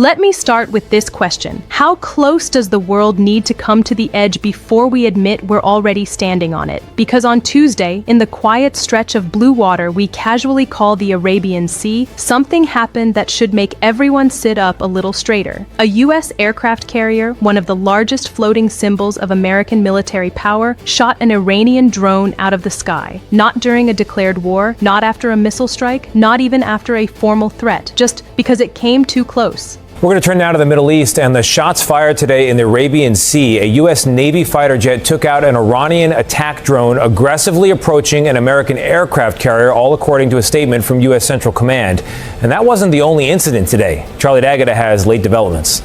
Let me start with this question. How close does the world need to come to the edge before we admit we're already standing on it? Because on Tuesday, in the quiet stretch of blue water we casually call the Arabian Sea, something happened that should make everyone sit up a little straighter. A U.S. aircraft carrier, one of the largest floating symbols of American military power, shot an Iranian drone out of the sky. Not during a declared war, not after a missile strike, not even after a formal threat, just because it came too close. We're going to turn now to the Middle East and the shots fired today in the Arabian Sea. A U.S. Navy fighter jet took out an Iranian attack drone aggressively approaching an American aircraft carrier, all according to a statement from U.S. Central Command. And that wasn't the only incident today. Charlie D'Agata has late developments.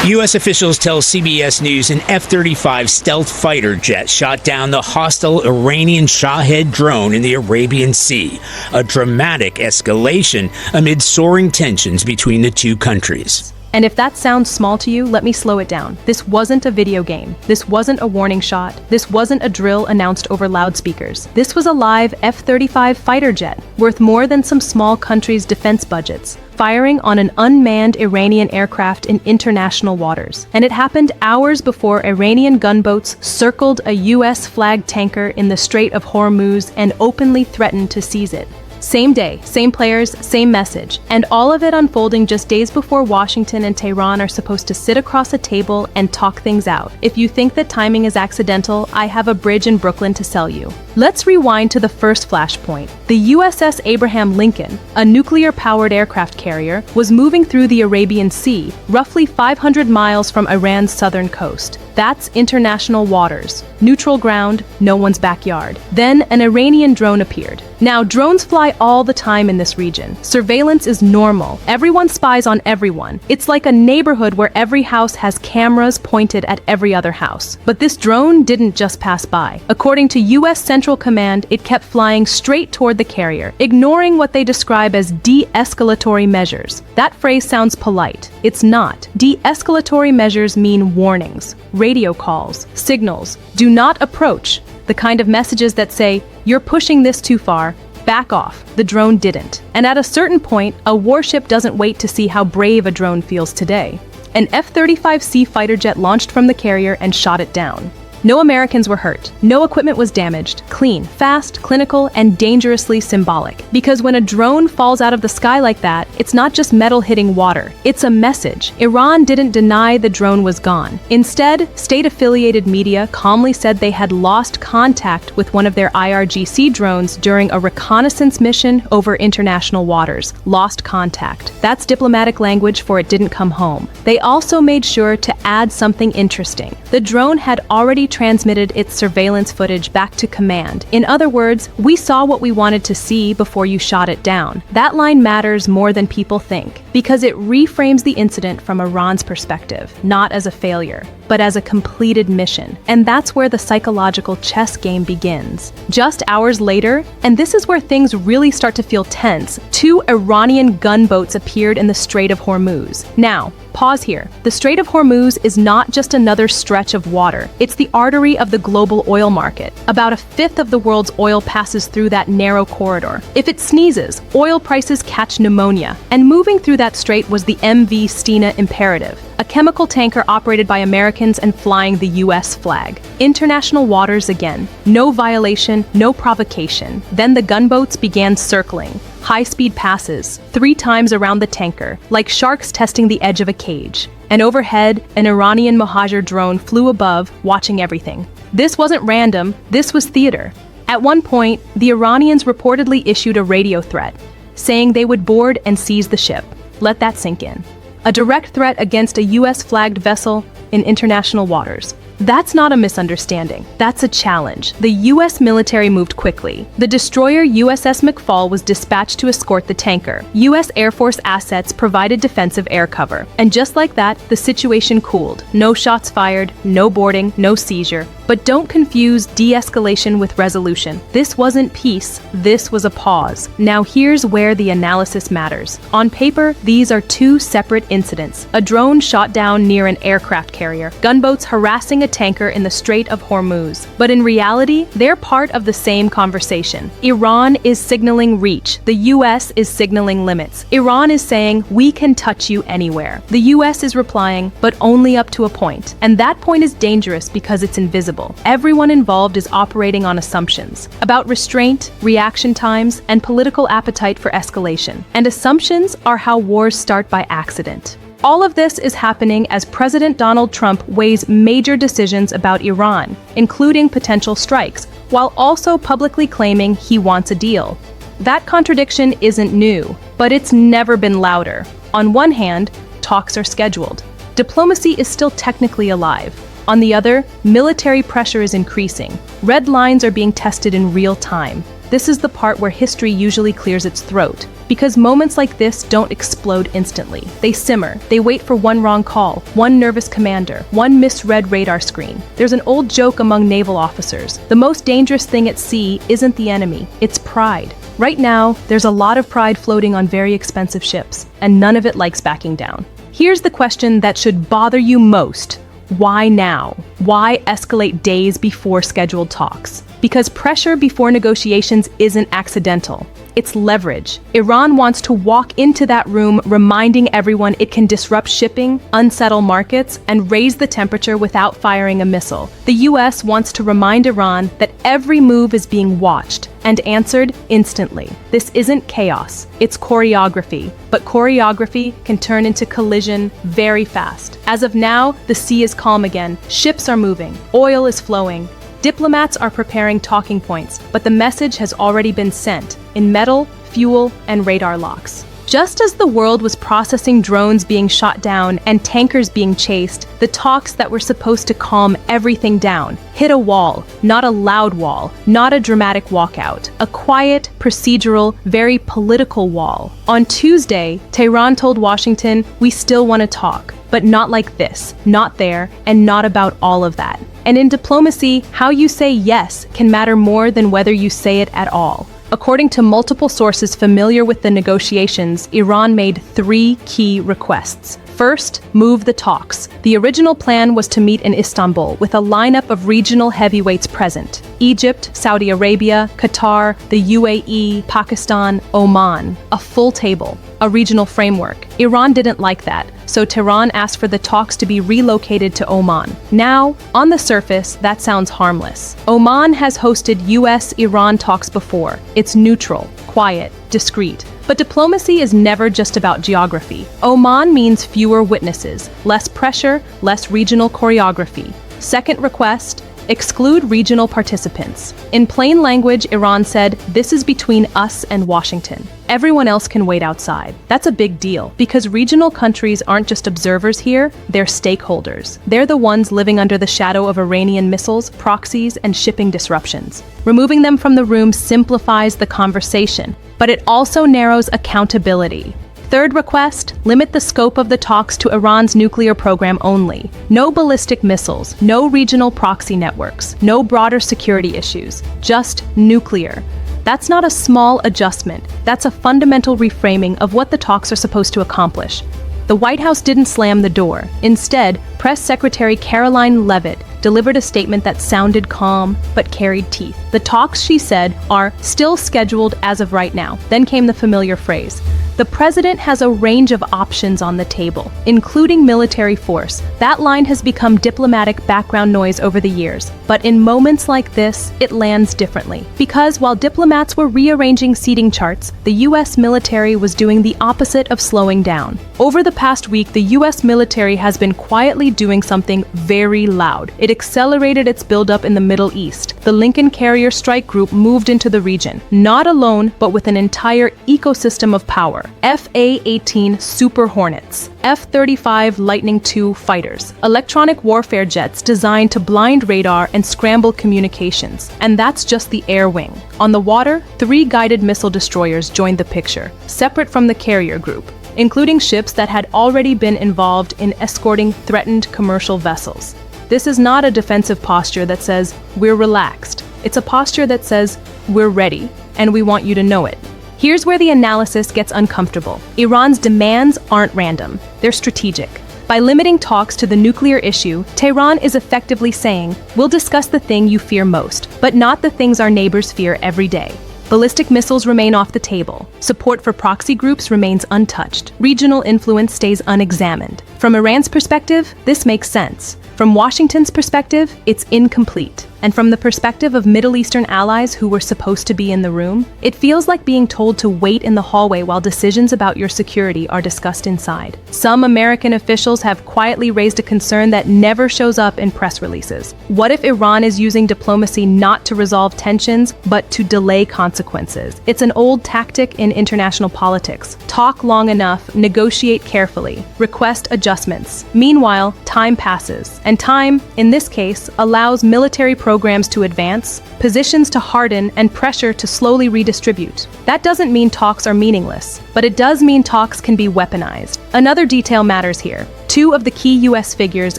U.S. officials tell CBS News an F-35 stealth fighter jet shot down the hostile Iranian Shahed drone in the Arabian Sea, a dramatic escalation amid soaring tensions between the two countries. And if that sounds small to you, let me slow it down. This wasn't a video game. This wasn't a warning shot. This wasn't a drill announced over loudspeakers. This was a live F-35 fighter jet, worth more than some small countries' defense budgets, firing on an unmanned Iranian aircraft in international waters. And it happened hours before Iranian gunboats circled a U.S. flagged tanker in the Strait of Hormuz and openly threatened to seize it. Same day, same players, same message, and all of it unfolding just days before Washington and Tehran are supposed to sit across a table and talk things out. If you think that timing is accidental, I have a bridge in Brooklyn to sell you. Let's rewind to the first flashpoint. The USS Abraham Lincoln, a nuclear-powered aircraft carrier, was moving through the Arabian Sea, roughly 500 miles from Iran's southern coast. That's international waters. Neutral ground, no one's backyard. Then an Iranian drone appeared. Now, drones fly all the time in this region. Surveillance is normal. Everyone spies on everyone. It's like a neighborhood where every house has cameras pointed at every other house. But this drone didn't just pass by. According to U.S. Central Command, it kept flying straight toward the carrier, ignoring what they describe as de-escalatory measures. That phrase sounds polite. It's not. De-escalatory measures mean warnings, radio calls, signals, do not approach, the kind of messages that say, you're pushing this too far, back off. The drone didn't. And at a certain point, a warship doesn't wait to see how brave a drone feels today. An F-35C fighter jet launched from the carrier and shot it down. No Americans were hurt. No equipment was damaged. Clean, fast, clinical, and dangerously symbolic. Because when a drone falls out of the sky like that, it's not just metal hitting water. It's a message. Iran didn't deny the drone was gone. Instead, state-affiliated media calmly said they had lost contact with one of their IRGC drones during a reconnaissance mission over international waters. Lost contact. That's diplomatic language for it didn't come home. They also made sure to add something interesting. The drone had already transmitted its surveillance footage back to command. In other words, we saw what we wanted to see before you shot it down. That line matters more than people think, because it reframes the incident from Iran's perspective, not as a failure, but as a completed mission. And that's where the psychological chess game begins. Just hours later, and this is where things really start to feel tense, 2 Iranian gunboats appeared in the Strait of Hormuz. Now, pause here. The Strait of Hormuz is not just another stretch of water. It's the artery of the global oil market. About a fifth of the world's oil passes through that narrow corridor. If it sneezes, oil prices catch pneumonia. And moving through that strait was the MV Stena Imperative, a chemical tanker operated by Americans and flying the U.S. flag. International waters again. No violation, no provocation. Then the gunboats began circling. High-speed passes, 3 times around the tanker, like sharks testing the edge of a cage. And overhead, an Iranian Mohajer drone flew above, watching everything. This wasn't random, this was theater. At one point, the Iranians reportedly issued a radio threat, saying they would board and seize the ship. Let that sink in. A direct threat against a U.S.-flagged vessel in international waters. That's not a misunderstanding. That's a challenge. The U.S. military moved quickly. The destroyer USS McFall was dispatched to escort the tanker. U.S. Air Force assets provided defensive air cover. And just like that, the situation cooled. No shots fired, no boarding, no seizure. But don't confuse de-escalation with resolution. This wasn't peace, this was a pause. Now here's where the analysis matters. On paper, these are two separate incidents. A drone shot down near an aircraft carrier, gunboats harassing a tanker in the Strait of Hormuz. But in reality, they're part of the same conversation. Iran is signaling reach. The US is signaling limits. Iran is saying, we can touch you anywhere. The US is replying, but only up to a point. And that point is dangerous because it's invisible. Everyone involved is operating on assumptions about restraint, reaction times, and political appetite for escalation. And assumptions are how wars start by accident. All of this is happening as President Donald Trump weighs major decisions about Iran, including potential strikes, while also publicly claiming he wants a deal. That contradiction isn't new, but it's never been louder. On one hand, talks are scheduled. Diplomacy is still technically alive. On the other, military pressure is increasing. Red lines are being tested in real time. This is the part where history usually clears its throat. Because moments like this don't explode instantly. They simmer. They wait for one wrong call, one nervous commander, one misread radar screen. There's an old joke among naval officers. The most dangerous thing at sea isn't the enemy, it's pride. Right now, there's a lot of pride floating on very expensive ships, and none of it likes backing down. Here's the question that should bother you most. Why now? Why escalate days before scheduled talks? Because pressure before negotiations isn't accidental. It's leverage. Iran wants to walk into that room reminding everyone it can disrupt shipping, unsettle markets, and raise the temperature without firing a missile. The US wants to remind Iran that every move is being watched and answered instantly. This isn't chaos, it's choreography. But choreography can turn into collision very fast. As of now, the sea is calm again, ships are moving, oil is flowing. Diplomats are preparing talking points, but the message has already been sent in metal, fuel, and radar locks. Just as the world was processing drones being shot down and tankers being chased, the talks that were supposed to calm everything down hit a wall, not a loud wall, not a dramatic walkout, a quiet, procedural, very political wall. On Tuesday, Tehran told Washington, "We still want to talk, but not like this, not there, and not about all of that." And in diplomacy, how you say yes can matter more than whether you say it at all. According to multiple sources familiar with the negotiations, Iran made 3 key requests. First, move the talks. The original plan was to meet in Istanbul with a lineup of regional heavyweights present: Egypt, Saudi Arabia, Qatar, the UAE, Pakistan, Oman. A full table, a regional framework. Iran didn't like that, so Tehran asked for the talks to be relocated to Oman. Now, on the surface, that sounds harmless. Oman has hosted US-Iran talks before. It's neutral, quiet, discreet. But diplomacy is never just about geography. Oman means fewer witnesses, less pressure, less regional choreography. Second request, exclude regional participants. In plain language, Iran said, this is between us and Washington. Everyone else can wait outside. That's a big deal, because regional countries aren't just observers here, they're stakeholders. They're the ones living under the shadow of Iranian missiles, proxies, and shipping disruptions. Removing them from the room simplifies the conversation, but it also narrows accountability. Third request, limit the scope of the talks to Iran's nuclear program only. No ballistic missiles, no regional proxy networks, no broader security issues, just nuclear. That's not a small adjustment, that's a fundamental reframing of what the talks are supposed to accomplish. The White House didn't slam the door. Instead, Press Secretary Caroline Leavitt delivered a statement that sounded calm but carried teeth. The talks, she said, are still scheduled as of right now. Then came the familiar phrase. The president has a range of options on the table, including military force. That line has become diplomatic background noise over the years. But in moments like this, it lands differently. Because while diplomats were rearranging seating charts, the US military was doing the opposite of slowing down. Over the past week, the US military has been quietly doing something very loud. It accelerated its buildup in the Middle East. The Lincoln Carrier Strike Group moved into the region, not alone, but with an entire ecosystem of power. FA-18 Super Hornets, F-35 Lightning II fighters, electronic warfare jets designed to blind radar and scramble communications. And that's just the air wing. On the water, 3 guided missile destroyers joined the picture, separate from the carrier group, including ships that had already been involved in escorting threatened commercial vessels. This is not a defensive posture that says, we're relaxed. It's a posture that says, we're ready, and we want you to know it. Here's where the analysis gets uncomfortable. Iran's demands aren't random, they're strategic. By limiting talks to the nuclear issue, Tehran is effectively saying, we'll discuss the thing you fear most, but not the things our neighbors fear every day. Ballistic missiles remain off the table. Support for proxy groups remains untouched. Regional influence stays unexamined. From Iran's perspective, this makes sense. From Washington's perspective, it's incomplete. And from the perspective of Middle Eastern allies who were supposed to be in the room, it feels like being told to wait in the hallway while decisions about your security are discussed inside. Some American officials have quietly raised a concern that never shows up in press releases. What if Iran is using diplomacy not to resolve tensions, but to delay consequences? It's an old tactic in international politics. Talk long enough, negotiate carefully, request adjustments. Meanwhile, time passes. And time, in this case, allows military programs to advance, positions to harden, and pressure to slowly redistribute. That doesn't mean talks are meaningless, but it does mean talks can be weaponized. Another detail matters here. 2 of the key U.S. figures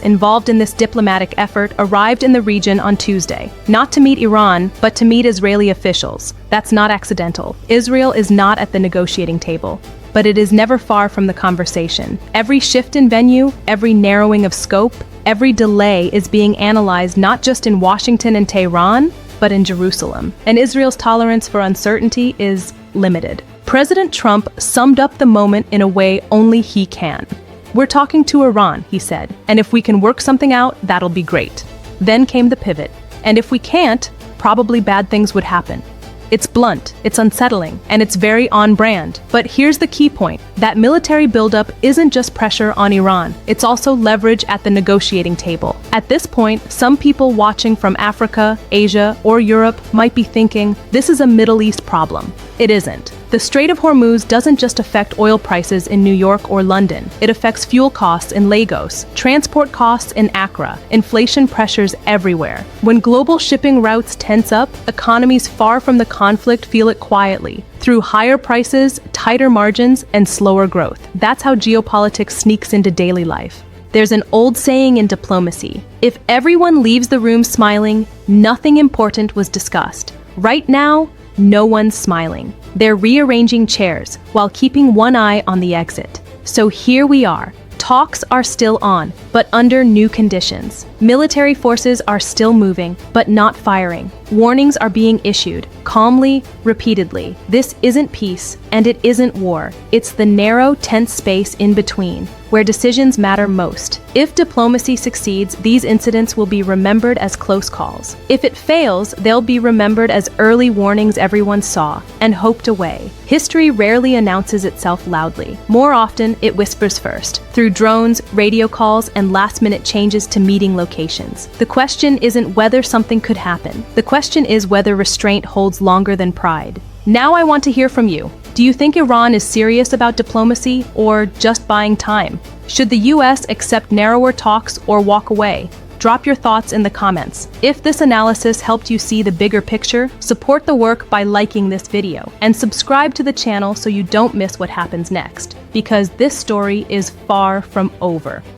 involved in this diplomatic effort arrived in the region on Tuesday, not to meet Iran, but to meet Israeli officials. That's not accidental. Israel is not at the negotiating table, but it is never far from the conversation. Every shift in venue, every narrowing of scope, every delay is being analyzed not just in Washington and Tehran, but in Jerusalem. And Israel's tolerance for uncertainty is limited. President Trump summed up the moment in a way only he can. We're talking to Iran, he said, and if we can work something out, that'll be great. Then came the pivot. And if we can't, probably bad things would happen. It's blunt, it's unsettling, and it's very on-brand. But here's the key point. That military buildup isn't just pressure on Iran, it's also leverage at the negotiating table. At this point, some people watching from Africa, Asia, or Europe might be thinking, this is a Middle East problem. It isn't. The Strait of Hormuz doesn't just affect oil prices in New York or London. It affects fuel costs in Lagos, transport costs in Accra, inflation pressures everywhere. When global shipping routes tense up, economies far from the conflict feel it quietly, through higher prices, tighter margins, and slower growth. That's how geopolitics sneaks into daily life. There's an old saying in diplomacy: if everyone leaves the room smiling, nothing important was discussed. Right now, no one's smiling. They're rearranging chairs while keeping one eye on the exit. So here we are. Talks are still on, but under new conditions. Military forces are still moving, but not firing. Warnings are being issued, calmly, repeatedly. This isn't peace, and it isn't war. It's the narrow, tense space in between, where decisions matter most. If diplomacy succeeds, these incidents will be remembered as close calls. If it fails, they'll be remembered as early warnings everyone saw and hoped away. History rarely announces itself loudly. More often, it whispers first, through drones, radio calls, and last-minute changes to meeting locations. The question isn't whether something could happen. The question is whether restraint holds longer than pride. Now I want to hear from you. Do you think Iran is serious about diplomacy or just buying time? Should the US accept narrower talks or walk away? Drop your thoughts in the comments. If this analysis helped you see the bigger picture, support the work by liking this video and subscribe to the channel so you don't miss what happens next, because this story is far from over.